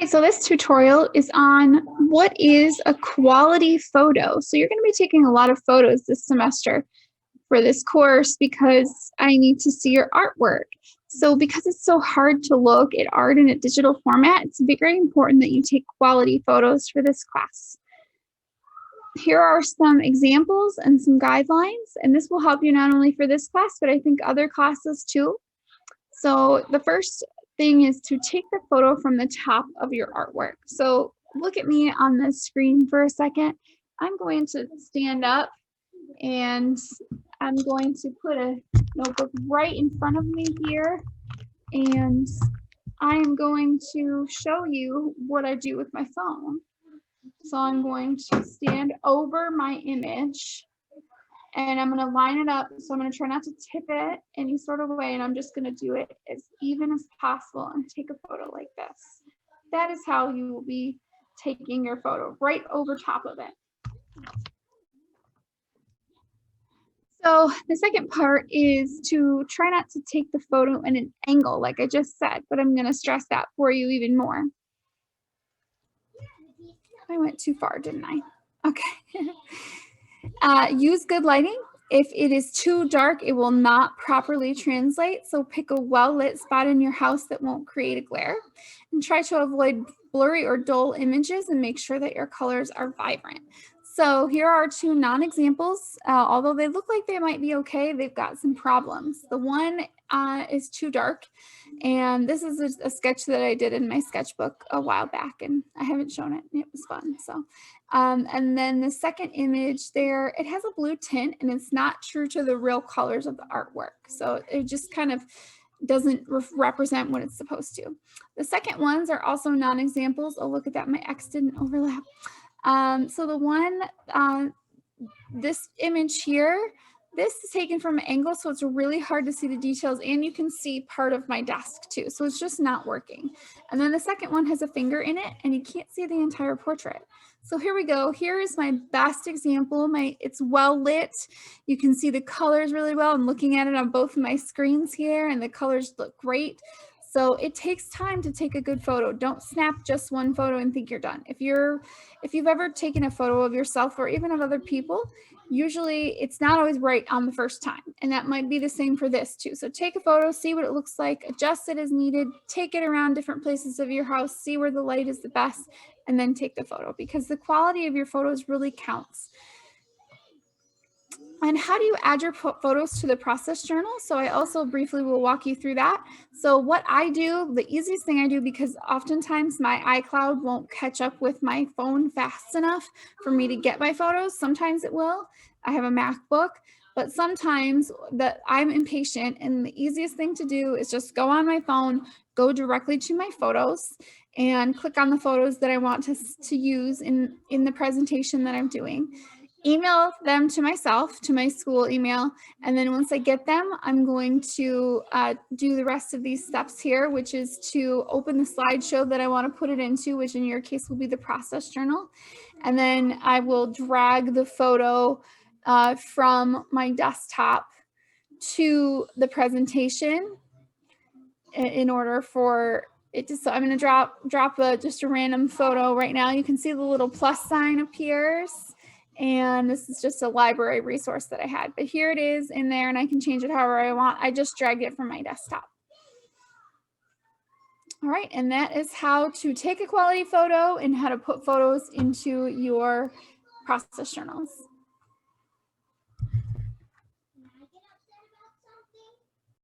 So this tutorial is on what is a quality photo. So you're going to be taking a lot of photos this semester for this course because I need to see your artwork. So because it's so hard to look at art in a digital format, it's very important that you take quality photos for this class. Here are some examples and some guidelines, and this will help you not only for this class, but I think other classes too. So the first thing is to take the photo from the top of your artwork. So look at me on the screen for a second. I'm going to stand up and I'm going to put a notebook right in front of me here. And I am going to show you what I do with my phone. So I'm going to stand over my image and I'm going to line it up. So I'm going to try not to tip it any sort of way. And I'm just going to do it as even as possible and take a photo like this. That is how you will be taking your photo, right over top of it. So the second part is to try not to take the photo in an angle, like I just said, but I'm going to stress that for you even more. I went too far, didn't I? Okay. Use good lighting. If it is too dark, it will not properly translate. So pick a well-lit spot in your house that won't create a glare. And try to avoid blurry or dull images and make sure that your colors are vibrant. So here are two non-examples. Although they look like they might be okay, they've got some problems. The one is too dark. And this is a sketch that I did in my sketchbook a while back, and I haven't shown it. It was fun. So, and then the second image there, it has a blue tint, and it's not true to the real colors of the artwork. So it just kind of doesn't represent what it's supposed to. The second ones are also non-examples. Oh, look at that. My X didn't overlap. So the one, this image here, this is taken from an angle, so it's really hard to see the details, and you can see part of my desk too, so it's just not working. And then the second one has a finger in it, and you can't see the entire portrait. So here we go. Here is my best example. It's well lit. You can see the colors really well. I'm looking at it on both of my screens here, and the colors look great. So it takes time to take a good photo. Don't snap just one photo and think you're done. If you've ever taken a photo of yourself or even of other people, usually it's not always right on the first time. And that might be the same for this too. So take a photo, see what it looks like, adjust it as needed, take it around different places of your house, see where the light is the best, and then take the photo, because the quality of your photos really counts. And how do you add your photos to the process journal? So I also briefly will walk you through that. So what I do, the easiest thing I do, because oftentimes my iCloud won't catch up with my phone fast enough for me to get my photos. Sometimes it will. I have a MacBook, but sometimes that I'm impatient, and the easiest thing to do is just go on my phone, go directly to my photos, and click on the photos that I want to use in the presentation that I'm doing. Email them to myself, to my school email, and then once I get them, I'm going to do the rest of these steps here, which is to open the slideshow that I want to put it into, which in your case will be the process journal. And then I will drag the photo from my desktop to the presentation in order for it to, so I'm going to drop just a random photo right now. You can see the little plus sign appears. And this is just a library resource that I had, but here it is in there, and I can change it however I want. I just dragged it from my desktop. All right, and that is how to take a quality photo and how to put photos into your process journals.